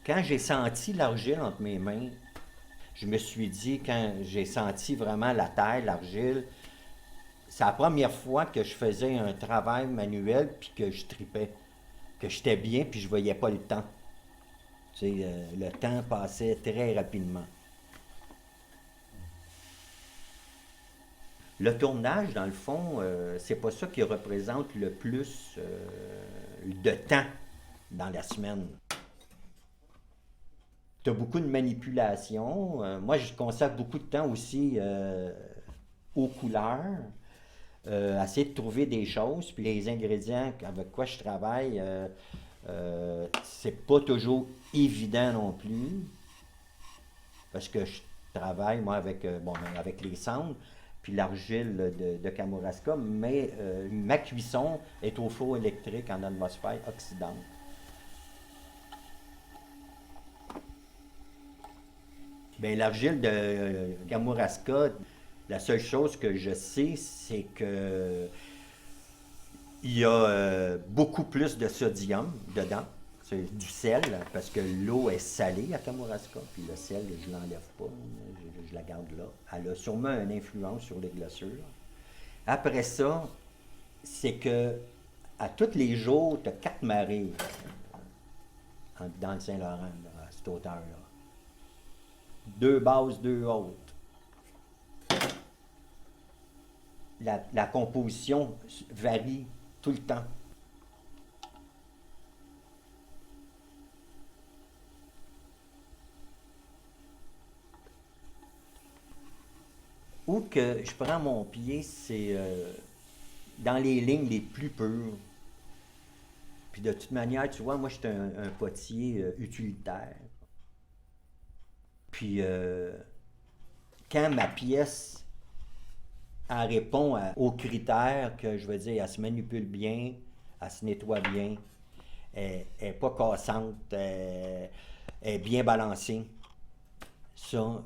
Quand j'ai senti l'argile entre mes mains, je me suis dit, quand j'ai senti vraiment la terre, l'argile, c'est la première fois que je faisais un travail manuel puis que je tripais, que j'étais bien puis je voyais pas le temps. Tu sais, le temps passait très rapidement. Le tournage, dans le fond, c'est pas ça qui représente le plus de temps dans la semaine. Tu as beaucoup de manipulation. Moi, je consacre beaucoup de temps aussi aux couleurs, à essayer de trouver des choses. Puis les ingrédients avec quoi je travaille, c'est pas toujours évident non plus, parce que je travaille, moi, avec, bon, avec les cendres, puis l'argile de Kamouraska, mais ma cuisson est au four électrique en atmosphère oxydante. Bien, l'argile de Kamouraska, la seule chose que je sais, c'est que il y a beaucoup plus de sodium dedans. C'est du sel, parce que l'eau est salée à Kamouraska, puis le sel, je ne l'enlève pas, je la garde là. Elle a sûrement une influence sur les glaçures. Après ça, c'est que à tous les jours, tu as 4 marées dans le Saint-Laurent, là, à cette hauteur-là. 2 basses, 2 hautes. La composition varie tout le temps. Où que je prends mon pied, c'est dans les lignes les plus pures. Puis de toute manière, tu vois, moi, je suis un potier utilitaire. Puis quand ma pièce elle répond aux critères que je veux dire, elle se manipule bien, elle se nettoie bien, elle n'est pas cassante, elle est bien balancée. Ça,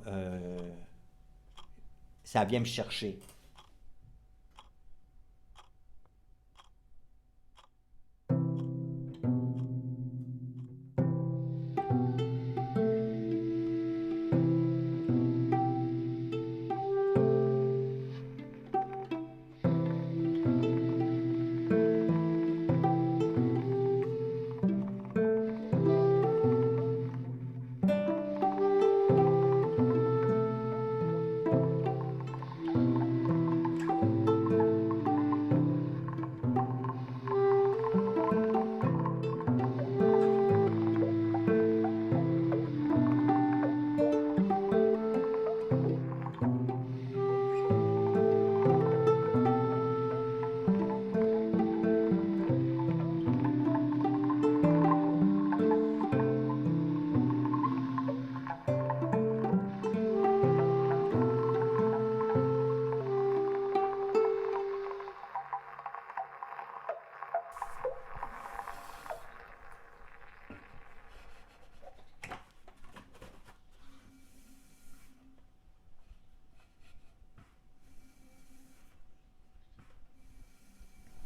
ça vient me chercher.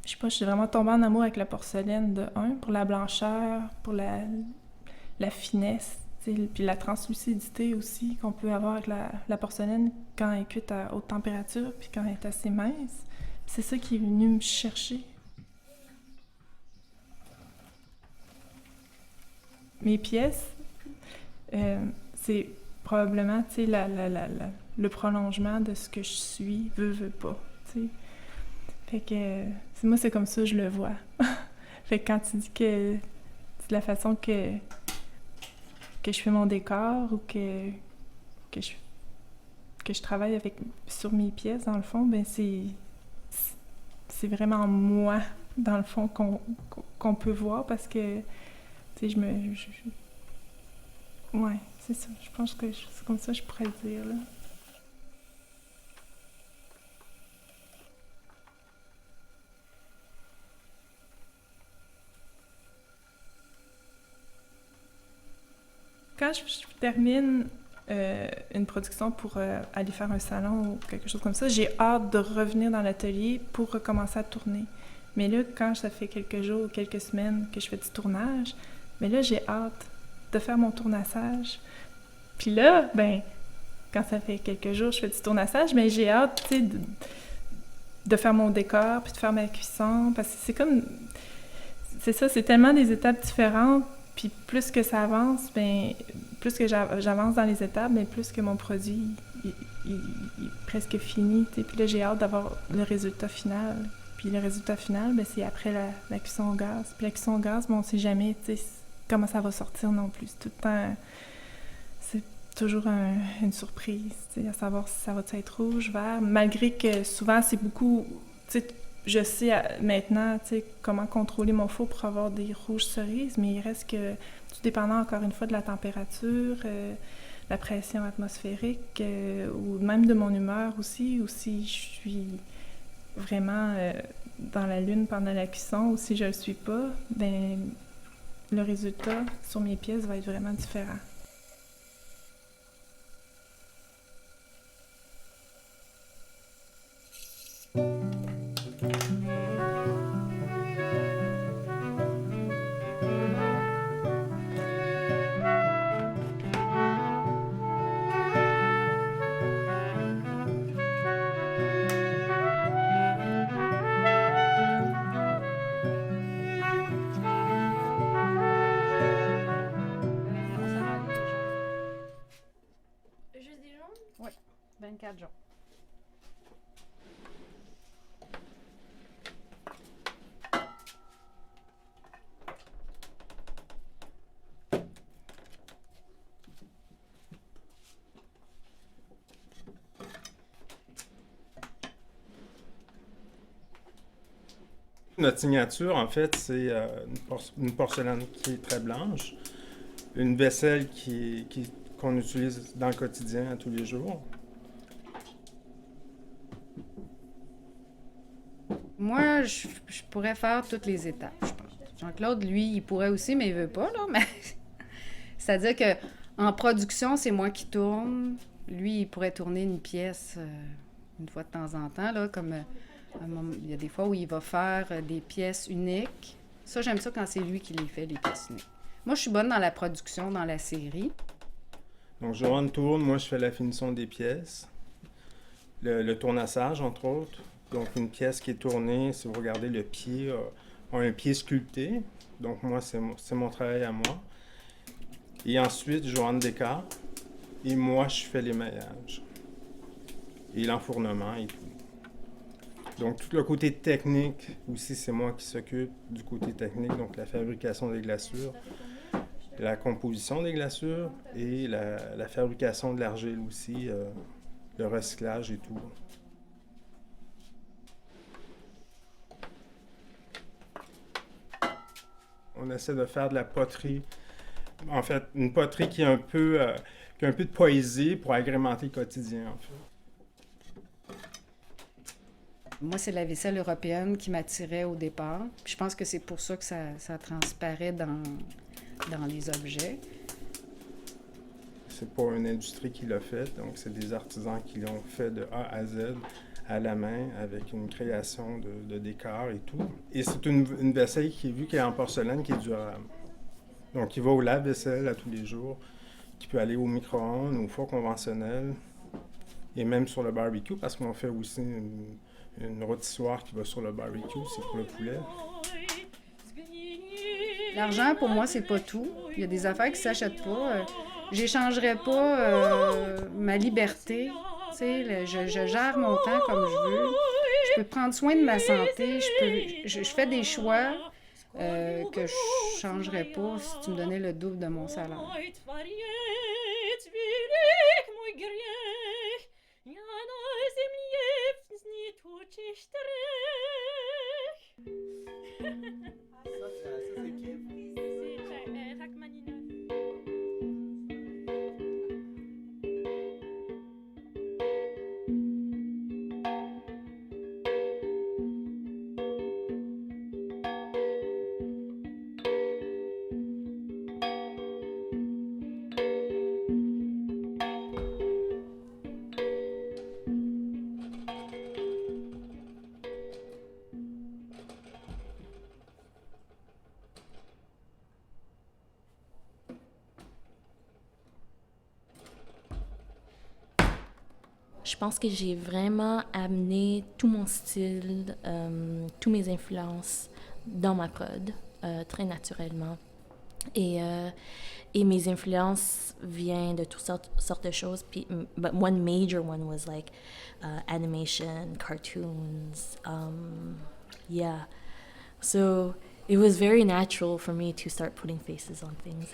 Je sais pas, je suis vraiment tombée en amour avec la porcelaine de un, pour la blancheur, pour la finesse, puis la translucidité aussi qu'on peut avoir avec la porcelaine quand elle est cuite à haute température, puis quand elle est assez mince. C'est ça qui est venu me chercher. Mes pièces, c'est probablement, le prolongement de ce que je suis, veux pas, tu sais. Fait que moi, c'est comme ça que je le vois. Fait que quand tu dis que c'est la façon que je fais mon décor ou que je travaille sur mes pièces, dans le fond, ben c'est vraiment moi, dans le fond, qu'on peut voir parce que, tu sais, ouais, c'est ça. Je pense que c'est comme ça que je pourrais le dire, là. Quand je termine une production pour aller faire un salon ou quelque chose comme ça, j'ai hâte de revenir dans l'atelier pour recommencer à tourner. Mais là, quand ça fait quelques jours ou quelques semaines que je fais du tournage, mais là, j'ai hâte de faire mon tournassage. Puis là, ben, quand ça fait quelques jours que je fais du tournassage, mais j'ai hâte, tu sais, de faire mon décor, puis de faire ma cuisson, parce que c'est comme... C'est ça, c'est tellement des étapes différentes, puis plus que ça avance, ben, plus que j'avance dans les étapes, ben, plus que mon produit, il est presque fini, tu sais. Puis là, j'ai hâte d'avoir le résultat final. Puis le résultat final, ben, c'est après la cuisson au gaz. Puis la cuisson au gaz, bon, on sait jamais, tu sais, comment ça va sortir non plus. Tout le temps, c'est toujours une surprise, tu sais, à savoir si ça va être rouge, vert, malgré que souvent, c'est beaucoup, tu sais, je sais maintenant, tu sais, comment contrôler mon four pour avoir des rouges cerises, mais il reste que, tout dépendant encore une fois de la température, la pression atmosphérique, ou même de mon humeur aussi, ou si je suis vraiment dans la lune pendant la cuisson, ou si je le suis pas, ben le résultat sur mes pièces va être vraiment différent. Juste des jaunes? Oui, 24 jours. Notre signature, en fait, c'est une porcelaine qui est très blanche, une vaisselle qu'on utilise dans le quotidien, à tous les jours. Moi, je pourrais faire toutes les étapes, je pense. Jean-Claude, lui, il pourrait aussi, mais il veut pas, là. Mais c'est-à-dire que en production, c'est moi qui tourne. Lui, il pourrait tourner une pièce une fois de temps en temps, là, comme il y a des fois où il va faire des pièces uniques. Ça, j'aime ça quand c'est lui qui les fait, les pièces uniques. Moi, je suis bonne dans la production, dans la série. Donc, Joanne tourne, moi, je fais la finition des pièces, le tournassage, entre autres. Donc, une pièce qui est tournée, si vous regardez le pied, a un pied sculpté. Donc, moi, c'est mon travail à moi. Et ensuite, Joanne décore. Et moi, je fais l'émaillage. Et l'enfournement et tout. Donc, tout le côté technique aussi, c'est moi qui s'occupe du côté technique. Donc, la fabrication des glaçures, la composition des glaçures et la fabrication de l'argile aussi, le recyclage et tout. On essaie de faire de la poterie. En fait, une poterie qui a un peu de poésie pour agrémenter le quotidien, en fait. Moi, c'est la vaisselle européenne qui m'attirait au départ. Puis je pense que c'est pour ça que ça transparaît dans les objets. C'est pas une industrie qui l'a fait, donc c'est des artisans qui l'ont fait de A à Z à la main avec une création de décors et tout. Et c'est une vaisselle qui, vu qu'elle est en porcelaine, qui est durable. Donc, il va au lave-vaisselle à tous les jours, qui peut aller au micro-ondes, au four conventionnel, et même sur le barbecue, parce qu'on fait aussi une rôtissoire qui va sur le barbecue, c'est pour le poulet. L'argent, pour moi, c'est pas tout. Il y a des affaires qui s'achètent pas. J'échangerais pas ma liberté. Tu sais, je gère mon temps comme je veux. Je peux prendre soin de ma santé. Je fais des choix que je changerais pas si tu me donnais le double de mon salaire. je pense que j'ai vraiment amené tout mon style, toutes mes influences dans ma prod, très naturellement. Et, euh, et mes influences viennent de toutes sortes de choses. Puis, but one major one was like animation, cartoons. Yeah. So it was very natural for me to start putting faces on things.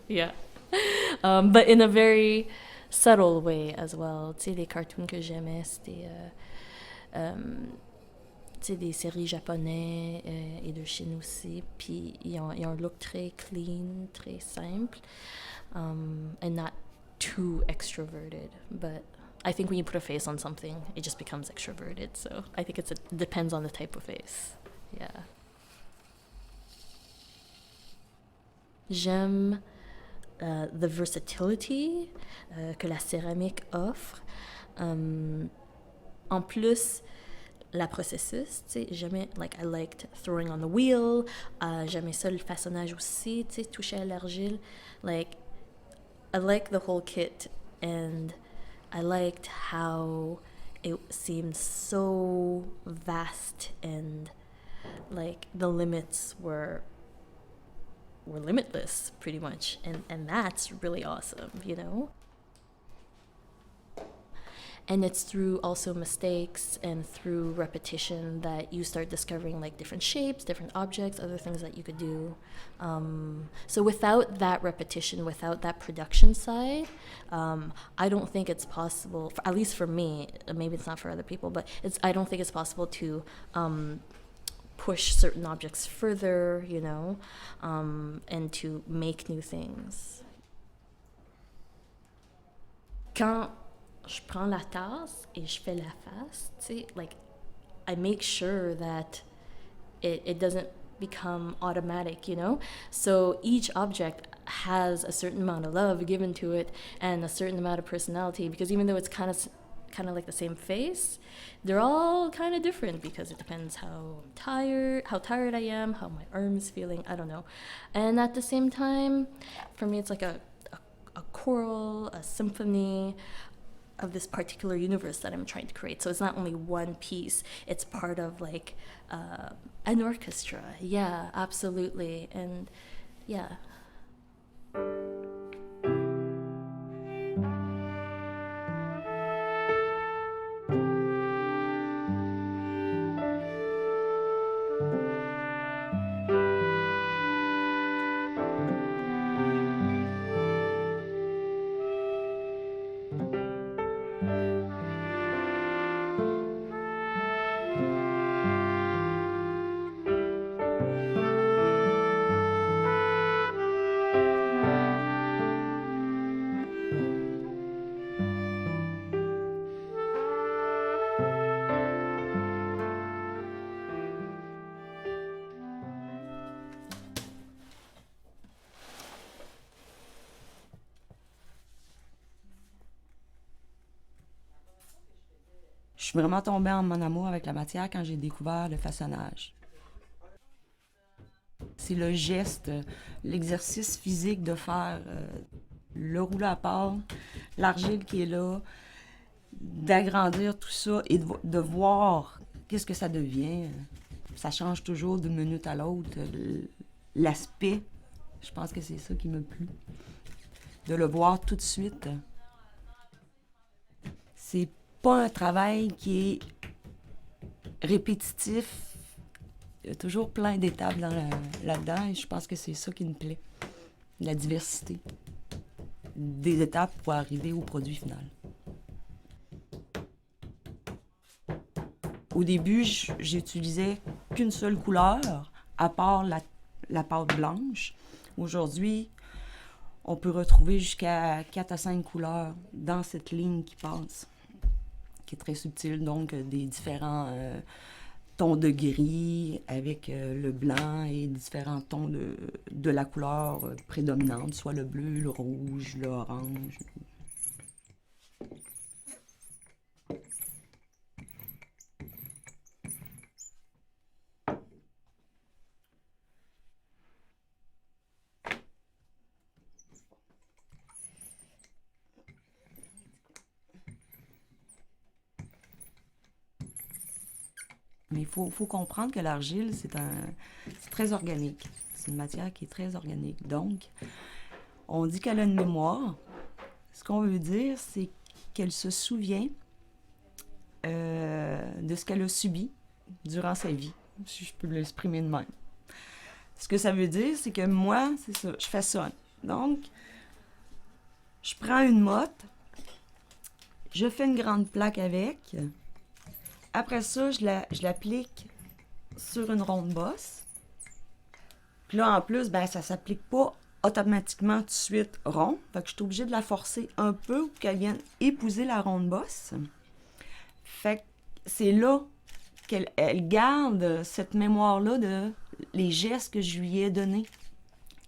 Yeah. But in a very subtle way as well. Tu sais, les cartoons que j'aimais, c'était tu sais, des séries japonais et de Chine aussi. Puis ils ont un look très clean, très simple, and not too extroverted. But I think when you put a face on something, it just becomes extroverted. So I think it depends on the type of face. Yeah. J'aime the versatility que la céramique offre. En plus, la processus, tu sais, j'aimais, like, I liked throwing on the wheel, j'aimais ça le façonnage aussi, tu sais, toucher à l'argile. Like, I liked the whole kit, and I liked how it seemed so vast, and like the limits were limitless pretty much, and that's really awesome, you know. And it's through also mistakes and through repetition that you start discovering like different shapes, different objects, other things that you could do. So without that repetition, without that production side, I don't think it's possible, at least for me, maybe it's not for other people, but I don't think it's possible to push certain objects further, you know, and to make new things. Quand je prends la tasse et je fais la face, tu sais, like, I make sure that it doesn't become automatic, you know? So each object has a certain amount of love given to it and a certain amount of personality, because even though it's kind of like the same face, they're all kind of different because it depends how tired I am, how my arm's feeling, I don't know. And at the same time, for me, it's like a choral, a symphony of this particular universe that I'm trying to create. So it's not only one piece, it's part of like an orchestra. Yeah, absolutely. And yeah. Je suis vraiment tombée en mon amour avec la matière quand j'ai découvert le façonnage. C'est le geste, l'exercice physique de faire le rouleau à pâte, l'argile qui est là, d'agrandir tout ça et de voir qu'est-ce que ça devient. Ça change toujours d'une minute à l'autre. L'aspect, je pense que c'est ça qui m'a plu. De le voir tout de suite. C'est pas un travail qui est répétitif. Il y a toujours plein d'étapes là-dedans et je pense que c'est ça qui me plaît. La diversité des étapes pour arriver au produit final. Au début, j'utilisais qu'une seule couleur, à part la pâte blanche. Aujourd'hui, on peut retrouver jusqu'à 4 à 5 couleurs dans cette ligne qui passe, qui est très subtile, donc des différents tons de gris avec le blanc et différents tons de la couleur prédominante, soit le bleu, le rouge, l'orange. Mais il faut comprendre que l'argile, c'est très organique. C'est une matière qui est très organique. Donc, on dit qu'elle a une mémoire. Ce qu'on veut dire, c'est qu'elle se souvient de ce qu'elle a subi durant sa vie, si je peux l'exprimer de même. Ce que ça veut dire, c'est que moi, c'est ça, je façonne. Donc, je prends une motte, je fais une grande plaque avec. Après ça, je l'applique sur une ronde bosse. Puis là, en plus, ben ça s'applique pas automatiquement tout de suite rond. Fait que je suis obligée de la forcer un peu pour qu'elle vienne épouser la ronde bosse. Fait que c'est là qu'elle garde cette mémoire-là de les gestes que je lui ai donnés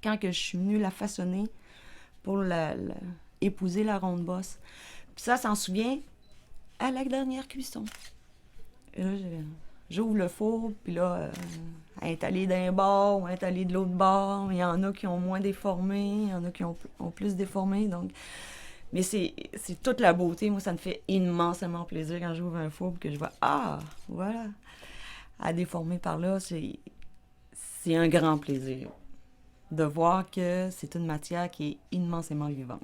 quand que je suis venue la façonner pour épouser la ronde bosse. Puis ça s'en souvient à la dernière cuisson. Et là, j'ouvre le four, puis là, elle est allée d'un bord ou elle est allée de l'autre bord. Il y en a qui ont moins déformé, il y en a qui ont plus déformé. Donc... Mais c'est toute la beauté. Moi, ça me fait immensément plaisir quand j'ouvre un four et que je vois, ah, voilà, à déformer par là, c'est un grand plaisir de voir que c'est une matière qui est immensément vivante.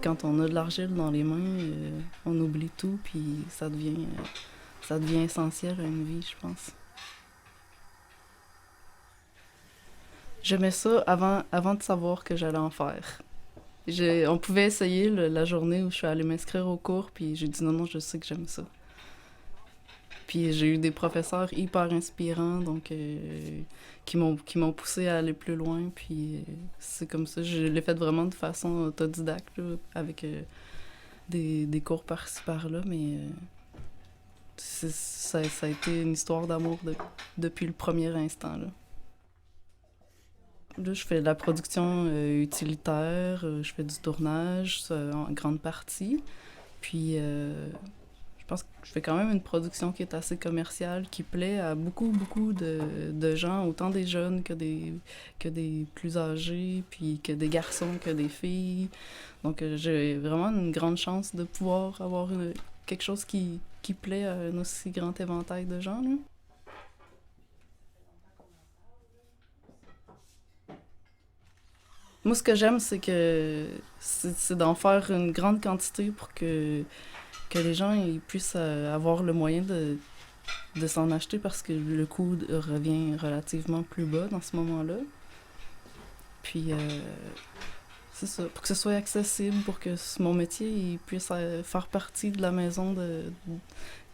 Quand on a de l'argile dans les mains, on oublie tout, puis ça devient essentiel à une vie, je pense. J'aimais ça avant de savoir que j'allais en faire. On pouvait essayer la journée où je suis allée m'inscrire au cours, puis j'ai dit non, je sais que j'aime ça. Puis j'ai eu des professeurs hyper inspirants, donc qui m'ont poussé à aller plus loin. Puis c'est comme ça, je l'ai fait vraiment de façon autodidacte, là, avec des cours par-ci par-là, mais ça a été une histoire d'amour depuis le premier instant, là. Là, je fais de la production utilitaire, je fais du tournage en grande partie. Puis je pense que je fais quand même une production qui est assez commerciale, qui plaît à beaucoup de gens, autant des jeunes que des plus âgés, puis que des garçons, que des filles. Donc j'ai vraiment une grande chance de pouvoir avoir quelque chose qui plaît à un aussi grand éventail de gens, là. Moi, ce que j'aime, c'est d'en faire une grande quantité pour que les gens ils puissent avoir le moyen de s'en acheter parce que le coût revient relativement plus bas dans ce moment-là. Puis, c'est ça, pour que ce soit accessible, pour que mon métier il puisse faire partie de la maison,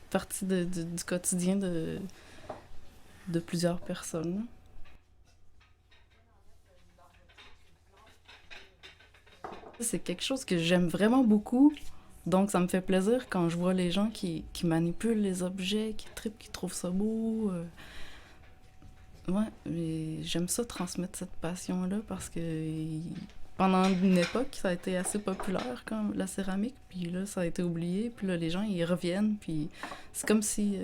partie du quotidien de plusieurs personnes. C'est quelque chose que j'aime vraiment beaucoup. Donc, ça me fait plaisir quand je vois les gens qui manipulent les objets, qui trippent, qui trouvent ça beau. Ouais, mais j'aime ça transmettre cette passion-là parce que pendant une époque, ça a été assez populaire, comme la céramique, puis là, ça a été oublié, puis là, les gens, ils reviennent, puis c'est comme si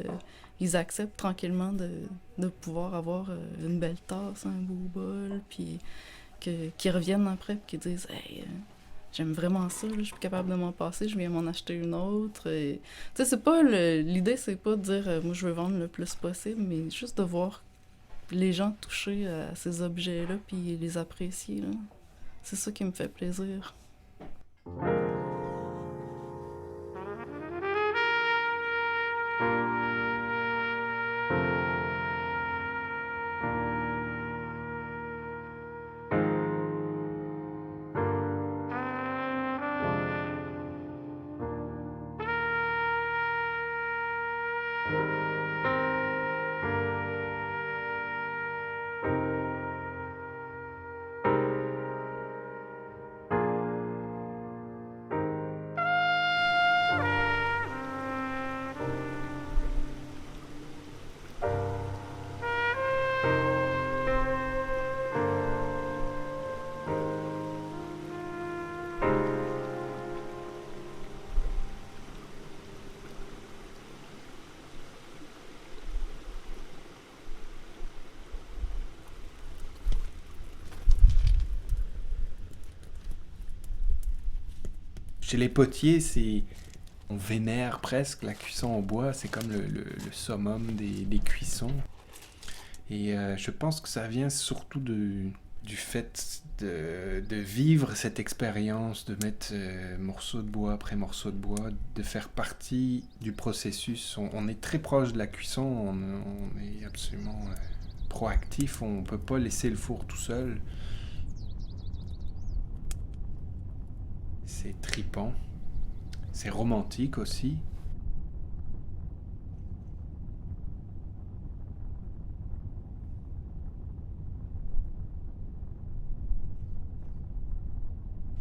ils acceptent tranquillement de pouvoir avoir une belle tasse, un beau bol, puis qu'ils reviennent après, puis qu'ils disent « Hey, j'aime vraiment ça, là, je suis plus capable de m'en passer, je viens m'en acheter une autre. » Tu sais, c'est pas l'idée, c'est pas de dire moi je veux vendre le plus possible, mais juste de voir les gens toucher à ces objets-là puis les apprécier, là. C'est ça qui me fait plaisir. Chez les potiers, on vénère presque la cuisson au bois, c'est comme le summum des cuissons. Et je pense que ça vient surtout du fait de vivre cette expérience, de mettre morceau de bois après morceau de bois, de faire partie du processus. On est très proche de la cuisson, on est absolument proactif, on ne peut pas laisser le four tout seul. C'est tripant, c'est romantique aussi.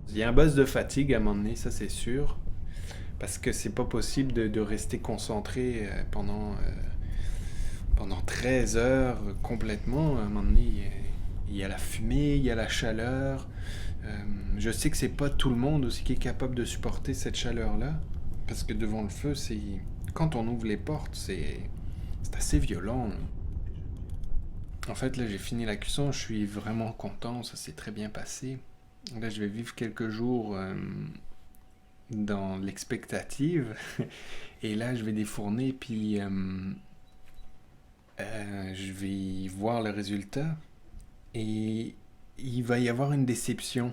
Il y a un buzz de fatigue à un moment donné, ça c'est sûr, parce que c'est pas possible de rester concentré pendant 13 heures complètement. À un moment donné, il y a la fumée, il y a la chaleur. Je sais que c'est pas tout le monde aussi qui est capable de supporter cette chaleur-là, parce que devant le feu, quand on ouvre les portes, c'est assez violent. En fait, là, j'ai fini la cuisson, je suis vraiment content, ça s'est très bien passé. Là, je vais vivre quelques jours dans l'expectative. Et là, je vais défourner, puis je vais voir le résultat. Et il va y avoir une déception.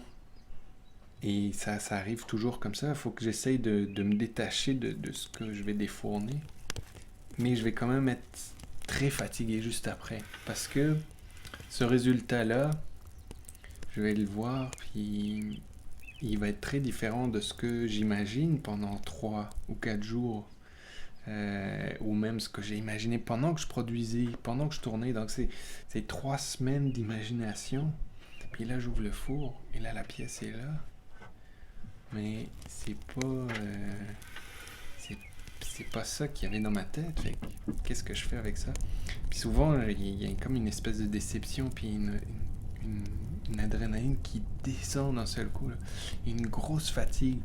Et ça arrive toujours comme ça. Il faut que j'essaye de me détacher de ce que je vais défourner. Mais je vais quand même être très fatigué juste après. Parce que ce résultat-là, je vais le voir, puis il va être très différent de ce que j'imagine pendant 3 ou 4 jours. Ou même ce que j'ai imaginé pendant que je produisais, pendant que je tournais. Donc c'est 3 semaines d'imagination. Puis là, j'ouvre le four, et là, la pièce est là. Mais c'est pas ça qu'il y avait dans ma tête. Fait que, qu'est-ce que je fais avec ça? Puis souvent, il y a comme une espèce de déception, puis une adrénaline qui descend d'un seul coup, là. Une grosse fatigue,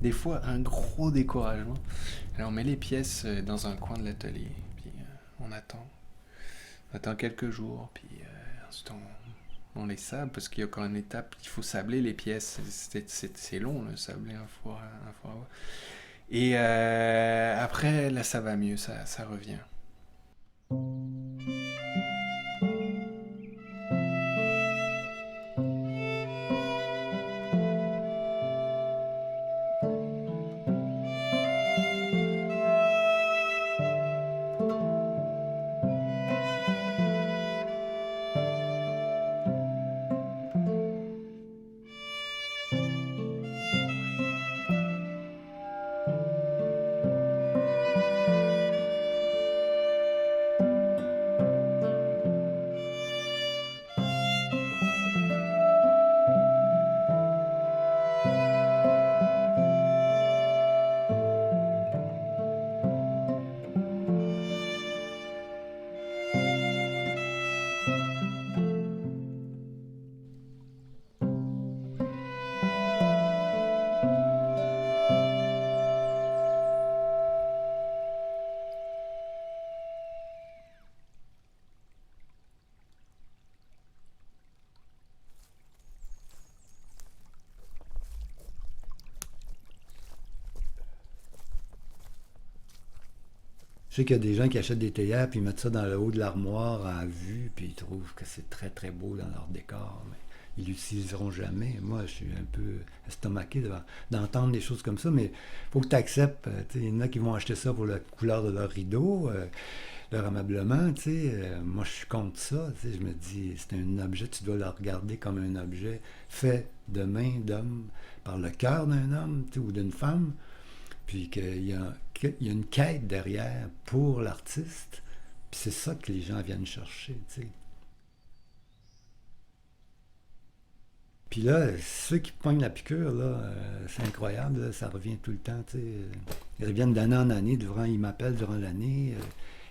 des fois un gros découragement. Alors on met les pièces dans un coin de l'atelier, puis on attend quelques jours, puis ensuite on les sable, parce qu'il y a encore une étape, il faut sabler les pièces, c'est long, là, sabler un four à bois. Et après, là ça va mieux, ça revient. Je sais qu'il y a des gens qui achètent des théières puis ils mettent ça dans le haut de l'armoire à vue, puis ils trouvent que c'est très très beau dans leur décor, mais ils l'utiliseront jamais. Moi, je suis un peu estomaqué d'entendre des choses comme ça, mais il faut que tu acceptes. Il y en a qui vont acheter ça pour la couleur de leur rideau, leur ameublement. Moi, je suis contre ça. Je me dis, c'est un objet, tu dois le regarder comme un objet fait de main d'homme, par le cœur d'un homme ou d'une femme, puis qu'il y a une quête derrière pour l'artiste, puis c'est ça que les gens viennent chercher, t'sais. Puis là, ceux qui pognent la piqûre, là, c'est incroyable, là, ça revient tout le temps, t'sais. Ils reviennent d'année en année, ils m'appellent durant l'année,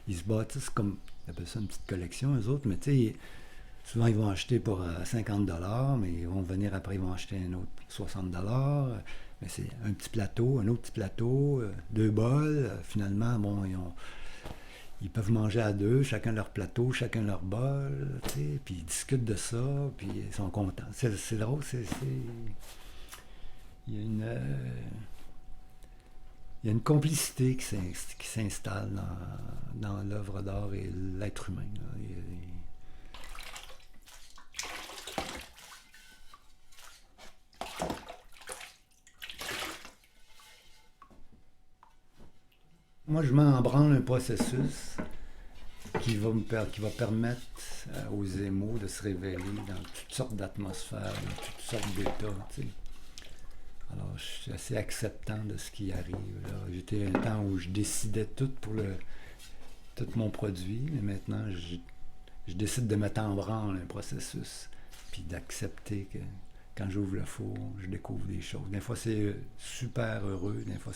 ils se bâtissent comme, ils appellent ça une petite collection, eux autres, mais tu sais, souvent ils vont acheter pour 50$, mais ils vont venir après, ils vont acheter un autre 60$. Mais c'est un petit plateau, un autre petit plateau, 2 bols. Finalement, bon, ils peuvent manger à 2, chacun leur plateau, chacun leur bol, puis ils discutent de ça, puis ils sont contents. C'est drôle, il y a il y a une complicité qui s'installe dans l'œuvre d'art et l'être humain. Là. Moi, je mets en branle un processus qui va permettre aux émaux de se révéler dans toutes sortes d'atmosphères, dans toutes sortes d'états. Tu sais. Alors, je suis assez acceptant de ce qui arrive. Là. J'étais un temps où je décidais tout pour tout mon produit, mais maintenant, je décide de mettre en branle un processus, puis d'accepter que quand j'ouvre le four, je découvre des choses. Des fois, c'est super heureux, des fois,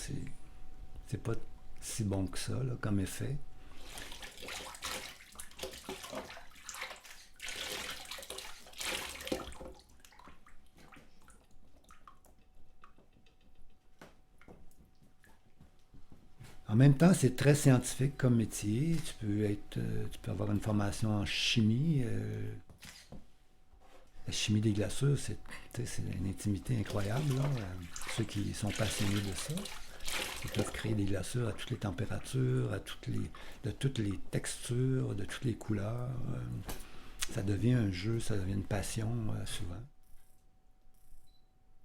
c'est pas si bon que ça, là, comme effet. En même temps, c'est très scientifique comme métier. Tu peux avoir une formation en chimie. La chimie des glaçures, c'est une intimité incroyable. Là. Ceux qui sont passionnés de ça, ils peuvent créer des glaçures à toutes les températures, de toutes les textures, de toutes les couleurs. Ça devient un jeu, ça devient une passion souvent.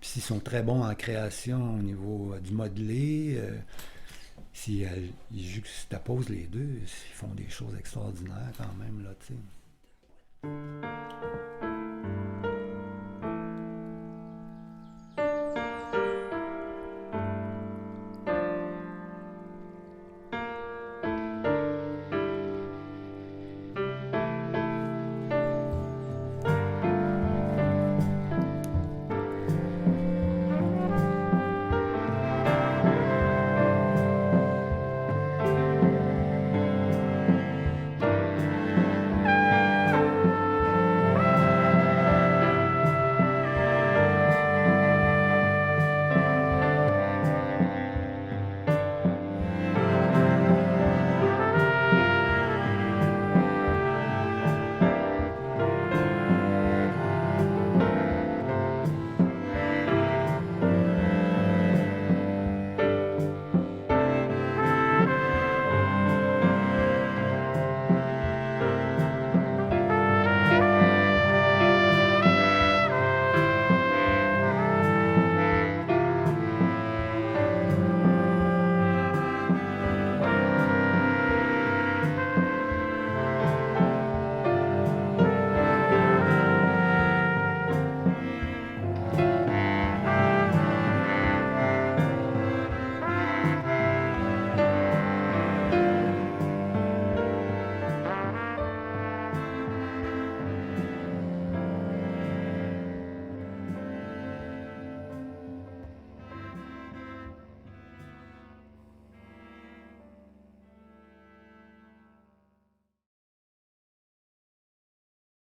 Puis s'ils sont très bons en création au niveau du modelé, si ils juxtaposent les deux, ils font des choses extraordinaires quand même, là, tu sais.